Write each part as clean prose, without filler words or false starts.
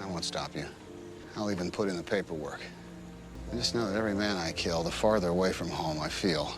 I won't stop you. I'll even put in the paperwork. I just know that every man I kill, the farther away from home I feel.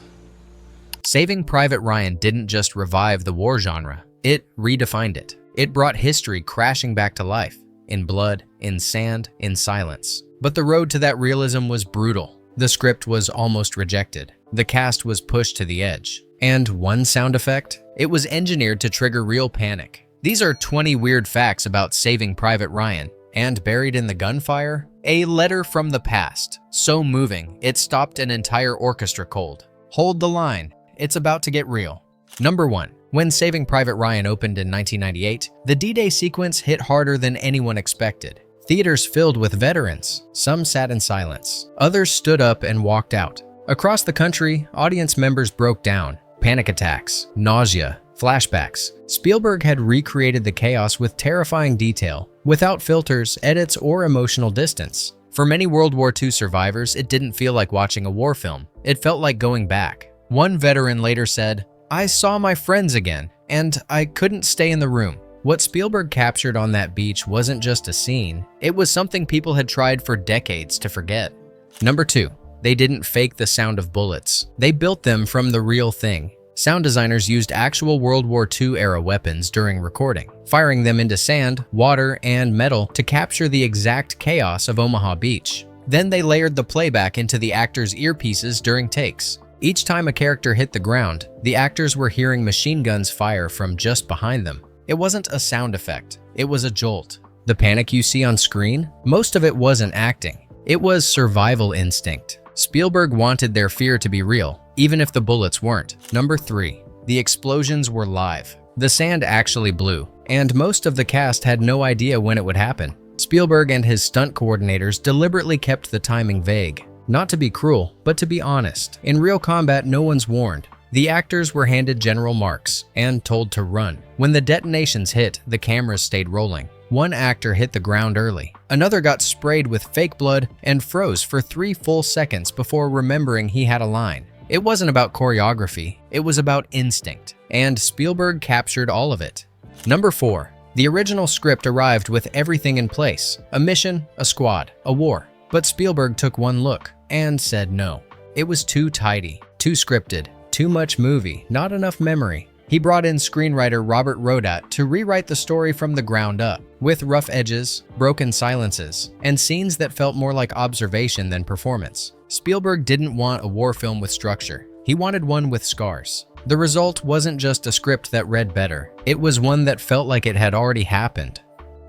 Saving Private Ryan didn't just revive the war genre, it redefined it. It brought history crashing back to life, in blood, in sand, in silence. But the road to that realism was brutal. The script was almost rejected. The cast was pushed to the edge. And one sound effect? It was engineered to trigger real panic. These are 20 weird facts about Saving Private Ryan. And buried in the gunfire? A letter from the past. So moving, it stopped an entire orchestra cold. Hold the line. It's about to get real. Number 1. When Saving Private Ryan opened in 1998, the D-Day sequence hit harder than anyone expected. Theaters filled with veterans. Some sat in silence. Others stood up and walked out. Across the country, audience members broke down. Panic attacks, nausea, flashbacks. Spielberg had recreated the chaos with terrifying detail, without filters, edits, or emotional distance. For many World War II survivors, it didn't feel like watching a war film. It felt like going back. One veteran later said, "I saw my friends again, and I couldn't stay in the room." What Spielberg captured on that beach wasn't just a scene, it was something people had tried for decades to forget. Number 2. They didn't fake the sound of bullets. They built them from the real thing. Sound designers used actual World War II-era weapons during recording, firing them into sand, water, and metal to capture the exact chaos of Omaha Beach. Then they layered the playback into the actors' earpieces during takes. Each time a character hit the ground, the actors were hearing machine guns fire from just behind them. It wasn't a sound effect, it was a jolt. The panic you see on screen? Most of it wasn't acting. It was survival instinct. Spielberg wanted their fear to be real, even if the bullets weren't. Number 3. The explosions were live. The sand actually blew, and most of the cast had no idea when it would happen. Spielberg and his stunt coordinators deliberately kept the timing vague. Not to be cruel, but to be honest. In real combat, no one's warned. The actors were handed general marks and told to run. When the detonations hit, the cameras stayed rolling. One actor hit the ground early. Another got sprayed with fake blood and froze for 3 full seconds before remembering he had a line. It wasn't about choreography, it was about instinct. And Spielberg captured all of it. Number 4. The original script arrived with everything in place. A mission, a squad, a war. But Spielberg took one look and said no. It was too tidy, too scripted, too much movie, not enough memory. He brought in screenwriter Robert Rodat to rewrite the story from the ground up, with rough edges, broken silences, and scenes that felt more like observation than performance. Spielberg didn't want a war film with structure. He wanted one with scars. The result wasn't just a script that read better. It was one that felt like it had already happened.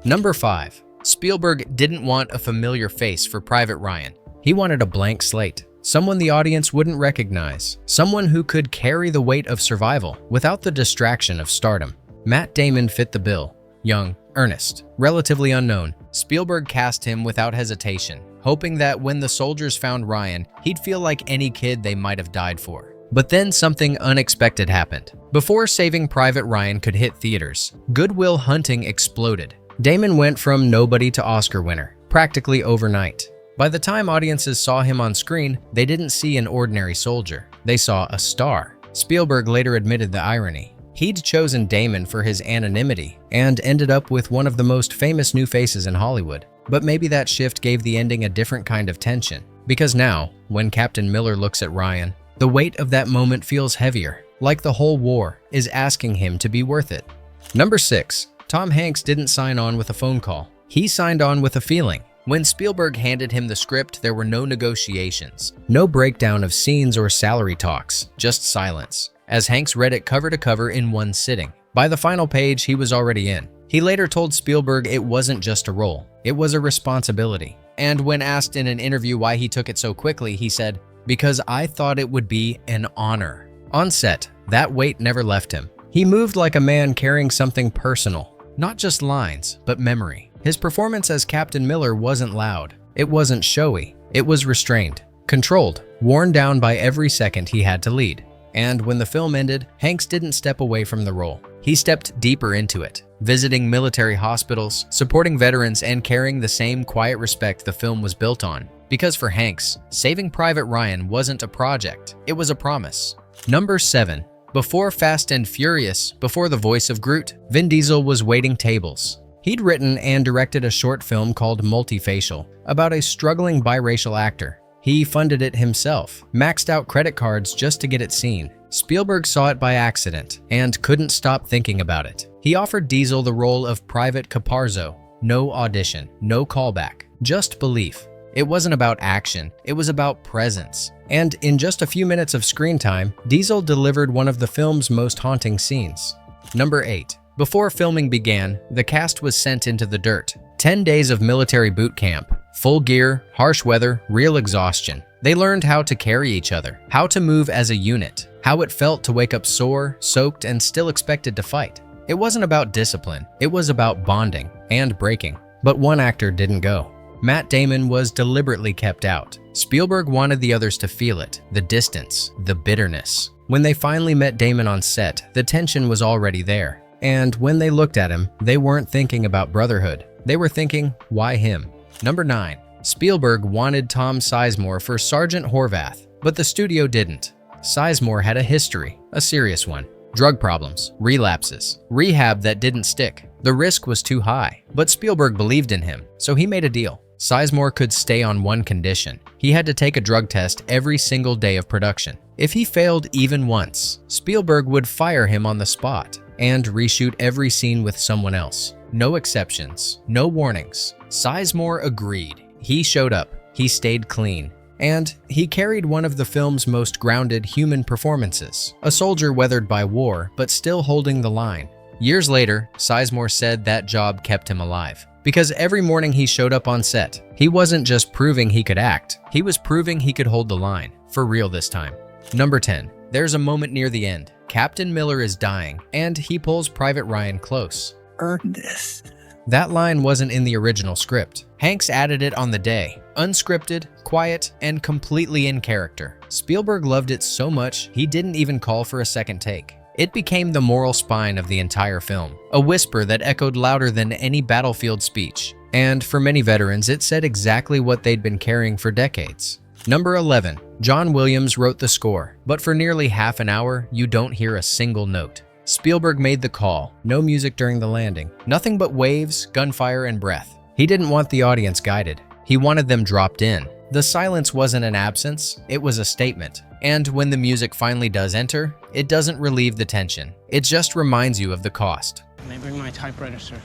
Number 5. Spielberg didn't want a familiar face for Private Ryan. He wanted a blank slate. Someone the audience wouldn't recognize. Someone who could carry the weight of survival without the distraction of stardom. Matt Damon fit the bill. Young, earnest, relatively unknown. Spielberg cast him without hesitation, hoping that when the soldiers found Ryan, he'd feel like any kid they might have died for. But then something unexpected happened. Before Saving Private Ryan could hit theaters, Good Will Hunting exploded. Damon went from nobody to Oscar winner, practically overnight. By the time audiences saw him on screen, they didn't see an ordinary soldier. They saw a star. Spielberg later admitted the irony. He'd chosen Damon for his anonymity and ended up with one of the most famous new faces in Hollywood. But maybe that shift gave the ending a different kind of tension. Because now, when Captain Miller looks at Ryan, the weight of that moment feels heavier, like the whole war is asking him to be worth it. Number 6. Tom Hanks didn't sign on with a phone call. He signed on with a feeling. When Spielberg handed him the script, there were no negotiations, no breakdown of scenes or salary talks, just silence, as Hanks read it cover to cover in one sitting. By the final page, he was already in. He later told Spielberg it wasn't just a role, it was a responsibility. And when asked in an interview why he took it so quickly, he said, "Because I thought it would be an honor." On set, that weight never left him. He moved like a man carrying something personal, not just lines, but memory. His performance as Captain Miller wasn't loud. It wasn't showy. It was restrained, controlled, worn down by every second he had to lead. And when the film ended, Hanks didn't step away from the role. He stepped deeper into it, visiting military hospitals, supporting veterans, and carrying the same quiet respect the film was built on. Because for Hanks, Saving Private Ryan wasn't a project, it was a promise. Number 7. Before Fast and Furious, before the voice of Groot, Vin Diesel was waiting tables. He'd written and directed a short film called Multifacial about a struggling biracial actor. He funded it himself, maxed out credit cards just to get it seen. Spielberg saw it by accident and couldn't stop thinking about it. He offered Diesel the role of Private Caparzo. No audition, no callback, just belief. It wasn't about action, it was about presence. And in just a few minutes of screen time, Diesel delivered one of the film's most haunting scenes. Number 8. Before filming began, the cast was sent into the dirt. 10 days of military boot camp, full gear, harsh weather, real exhaustion. They learned how to carry each other, how to move as a unit, how it felt to wake up sore, soaked, and still expected to fight. It wasn't about discipline, it was about bonding and breaking. But one actor didn't go. Matt Damon was deliberately kept out. Spielberg wanted the others to feel it, the distance, the bitterness. When they finally met Damon on set, the tension was already there. And when they looked at him, they weren't thinking about brotherhood. They were thinking, why him? Number 9. Spielberg wanted Tom Sizemore for Sergeant Horvath, but the studio didn't. Sizemore had a history, a serious one. Drug problems, relapses, rehab that didn't stick. The risk was too high, but Spielberg believed in him, so he made a deal. Sizemore could stay on one condition. He had to take a drug test every single day of production. If he failed even once, Spielberg would fire him on the spot and reshoot every scene with someone else. No exceptions, no warnings. Sizemore agreed. He showed up, he stayed clean, and he carried one of the film's most grounded human performances. A soldier weathered by war, but still holding the line. Years later, Sizemore said that job kept him alive. Because every morning he showed up on set, he wasn't just proving he could act, he was proving he could hold the line. For real this time. Number 10. There's a moment near the end. Captain Miller is dying, and he pulls Private Ryan close. Earn this. That line wasn't in the original script. Hanks added it on the day. Unscripted, quiet, and completely in character. Spielberg loved it so much, he didn't even call for a second take. It became the moral spine of the entire film, a whisper that echoed louder than any battlefield speech. And for many veterans, it said exactly what they'd been carrying for decades. Number 11. John Williams wrote the score, but for nearly half an hour, you don't hear a single note. Spielberg made the call, no music during the landing, nothing but waves, gunfire, and breath. He didn't want the audience guided. He wanted them dropped in. The silence wasn't an absence, it was a statement. And when the music finally does enter, it doesn't relieve the tension. It just reminds you of the cost. Can I bring my typewriter, sir?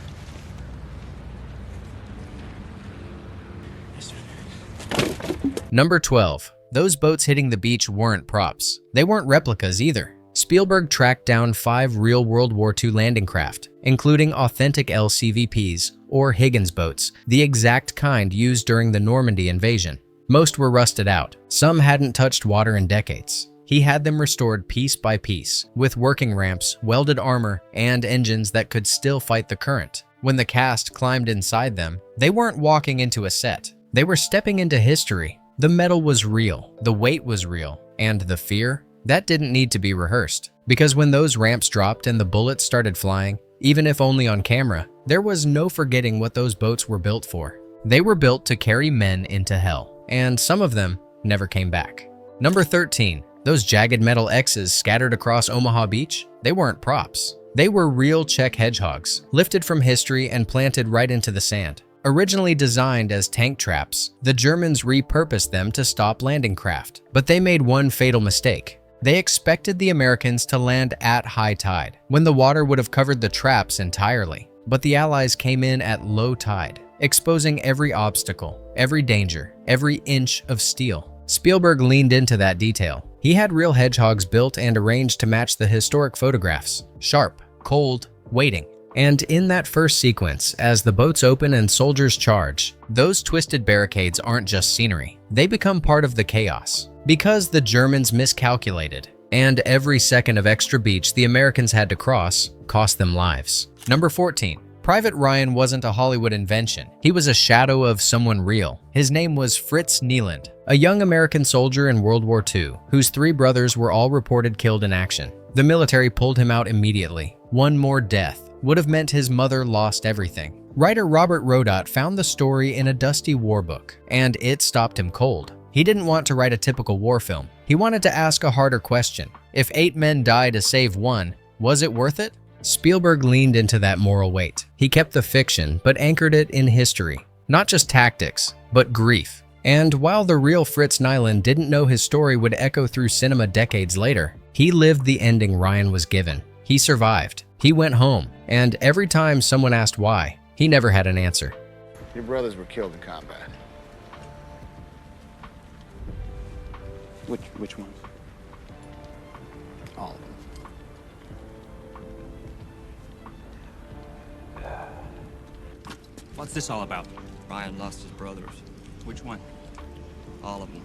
Yes, sir. Number 12. Those boats hitting the beach weren't props. They weren't replicas either. Spielberg tracked down 5 real World War II landing craft, including authentic LCVPs, or Higgins boats, the exact kind used during the Normandy invasion. Most were rusted out. Some hadn't touched water in decades. He had them restored piece by piece, with working ramps, welded armor, and engines that could still fight the current. When the cast climbed inside them, they weren't walking into a set. They were stepping into history. The metal was real, the weight was real, and the fear? That didn't need to be rehearsed. Because when those ramps dropped and the bullets started flying, even if only on camera, there was no forgetting what those boats were built for. They were built to carry men into hell, and some of them never came back. Number 13. Those jagged metal X's scattered across Omaha Beach? They weren't props. They were real Czech hedgehogs, lifted from history and planted right into the sand. Originally designed as tank traps, the Germans repurposed them to stop landing craft. But they made one fatal mistake. They expected the Americans to land at high tide, when the water would have covered the traps entirely. But the Allies came in at low tide, exposing every obstacle, every danger, every inch of steel. Spielberg leaned into that detail. He had real hedgehogs built and arranged to match the historic photographs. Sharp, cold, waiting. And in that first sequence, as the boats open and soldiers charge, those twisted barricades aren't just scenery. They become part of the chaos. Because the Germans miscalculated, and every second of extra beach the Americans had to cross cost them lives. Number 14. Private Ryan wasn't a Hollywood invention. He was a shadow of someone real. His name was Fritz Nieland, a young American soldier in World War II, whose 3 brothers were all reported killed in action. The military pulled him out immediately. One more death would have meant his mother lost everything. Writer Robert Rodat found the story in a dusty war book, and it stopped him cold. He didn't want to write a typical war film. He wanted to ask a harder question. If 8 men died to save 1, was it worth it? Spielberg leaned into that moral weight. He kept the fiction, but anchored it in history. Not just tactics, but grief. And while the real Fritz Nyland didn't know his story would echo through cinema decades later, he lived the ending Ryan was given. He survived. He went home. And every time someone asked why, he never had an answer. Your brothers were killed in combat. Which one? All of them. What's this all about? Ryan lost his brothers. Which one? All of them.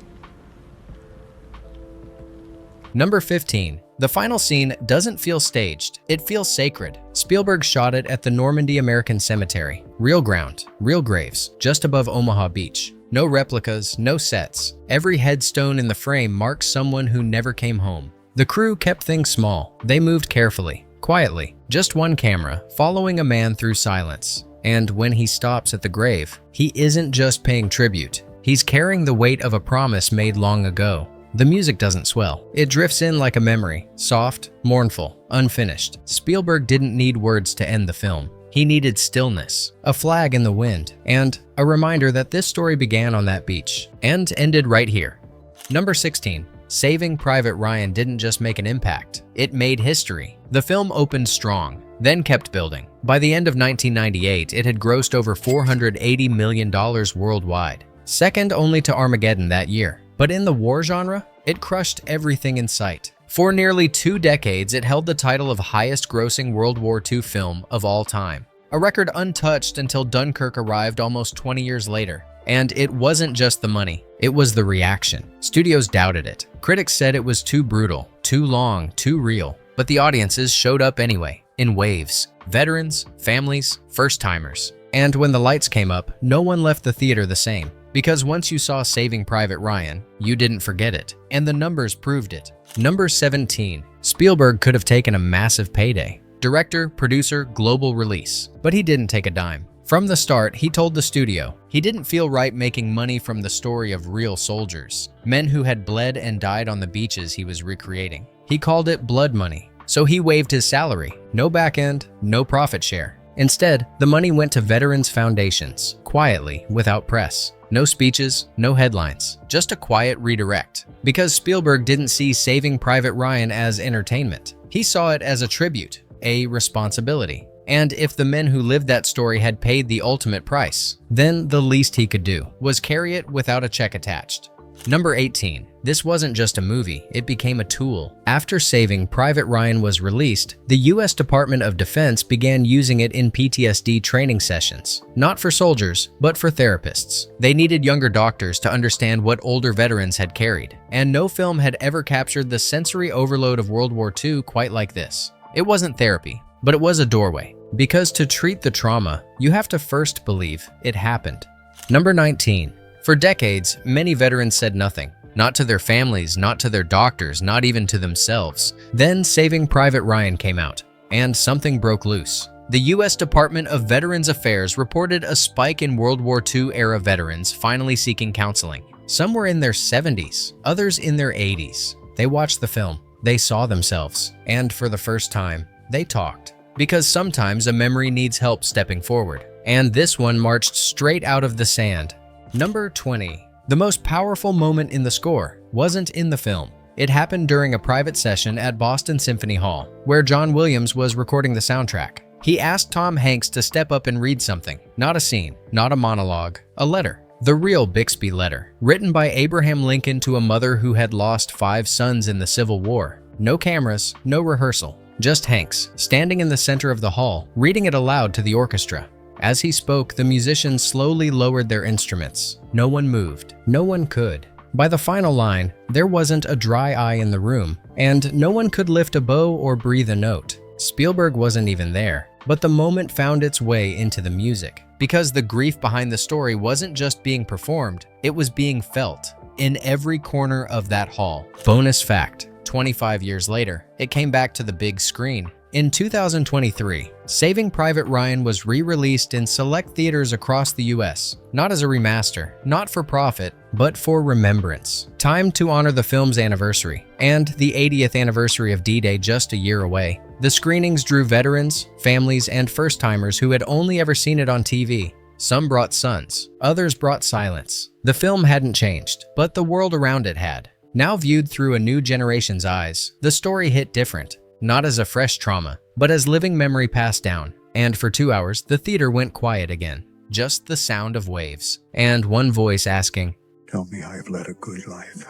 Number 15. The final scene doesn't feel staged. It feels sacred. Spielberg shot it at the Normandy American Cemetery. Real ground, real graves, just above Omaha Beach. No replicas, no sets. Every headstone in the frame marks someone who never came home. The crew kept things small. They moved carefully, quietly. Just one camera, following a man through silence. And when he stops at the grave, he isn't just paying tribute. He's carrying the weight of a promise made long ago. The music doesn't swell. It drifts in like a memory, soft, mournful, unfinished. Spielberg didn't need words to end the film. He needed stillness, a flag in the wind, and a reminder that this story began on that beach and ended right here. Number 16. Saving Private Ryan didn't just make an impact. It made history. The film opened strong, then kept building. By the end of 1998, it had grossed over $480 million worldwide, second only to Armageddon that year. But in the war genre, it crushed everything in sight. For nearly 2 decades, it held the title of highest-grossing World War II film of all time, a record untouched until Dunkirk arrived almost 20 years later. And it wasn't just the money, it was the reaction. Studios doubted it. Critics said it was too brutal, too long, too real. But the audiences showed up anyway, in waves. Veterans, families, first-timers. And when the lights came up, no one left the theater the same. Because once you saw Saving Private Ryan, you didn't forget it, and the numbers proved it. Number 17. Spielberg could have taken a massive payday. Director, producer, global release. But he didn't take a dime. From the start, he told the studio he didn't feel right making money from the story of real soldiers, men who had bled and died on the beaches he was recreating. He called it blood money, so he waived his salary. No back end, no profit share. Instead, the money went to veterans' foundations, quietly, without press. No speeches, no headlines, just a quiet redirect. Because Spielberg didn't see Saving Private Ryan as entertainment. He saw it as a tribute, a responsibility. And if the men who lived that story had paid the ultimate price, then the least he could do was carry it without a check attached. Number 18. This wasn't just a movie, it became a tool. After Saving Private Ryan was released, the US Department of Defense began using it in PTSD training sessions. Not for soldiers, but for therapists. They needed younger doctors to understand what older veterans had carried. And no film had ever captured the sensory overload of World War II quite like this. It wasn't therapy, but it was a doorway. Because to treat the trauma, you have to first believe it happened. Number 19. For decades, many veterans said nothing. Not to their families, not to their doctors, not even to themselves. Then Saving Private Ryan came out, and something broke loose. The US Department of Veterans Affairs reported a spike in World War II-era veterans finally seeking counseling. Some were in their 70s, others in their 80s. They watched the film, they saw themselves, and for the first time, they talked. Because sometimes a memory needs help stepping forward. And this one marched straight out of the sand. Number 20. The most powerful moment in the score wasn't in the film. It happened during a private session at Boston Symphony Hall, where John Williams was recording the soundtrack. He asked Tom Hanks to step up and read something. Not a scene, not a monologue, a letter. The real Bixby letter, written by Abraham Lincoln to a mother who had lost 5 sons in the Civil War. No cameras, no rehearsal. Just Hanks, standing in the center of the hall, reading it aloud to the orchestra. As he spoke, the musicians slowly lowered their instruments. No one moved. No one could. By the final line, there wasn't a dry eye in the room, and no one could lift a bow or breathe a note. Spielberg wasn't even there, but the moment found its way into the music. Because the grief behind the story wasn't just being performed, it was being felt in every corner of that hall. Bonus fact, 25 years later, it came back to the big screen. In 2023, Saving Private Ryan was re-released in select theaters across the US, not as a remaster, not for profit, but for remembrance. Time to honor the film's anniversary, and the 80th anniversary of D-Day just a year away. The screenings drew veterans, families, and first-timers who had only ever seen it on TV. Some brought sons, others brought silence. The film hadn't changed, but the world around it had. Now viewed through a new generation's eyes, the story hit different. Not as a fresh trauma, but as living memory passed down. And for 2 hours, the theater went quiet again. Just the sound of waves, and one voice asking, "Tell me I have led a good life."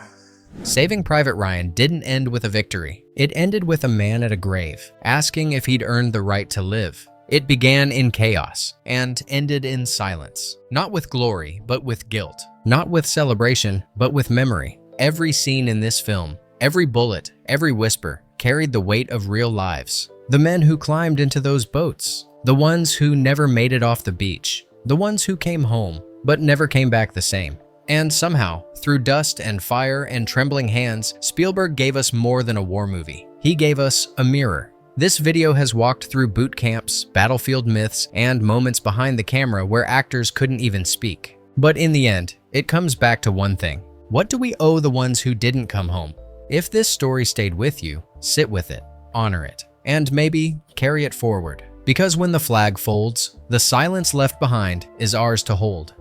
Saving Private Ryan didn't end with a victory. It ended with a man at a grave, asking if he'd earned the right to live. It began in chaos, and ended in silence. Not with glory, but with guilt. Not with celebration, but with memory. Every scene in this film, every bullet, every whisper, carried the weight of real lives. The men who climbed into those boats, the ones who never made it off the beach, the ones who came home, but never came back the same. And somehow, through dust and fire and trembling hands, Spielberg gave us more than a war movie. He gave us a mirror. This video has walked through boot camps, battlefield myths, and moments behind the camera where actors couldn't even speak. But in the end, it comes back to one thing. What do we owe the ones who didn't come home? If this story stayed with you, sit with it, honor it, and maybe carry it forward. Because when the flag folds, the silence left behind is ours to hold.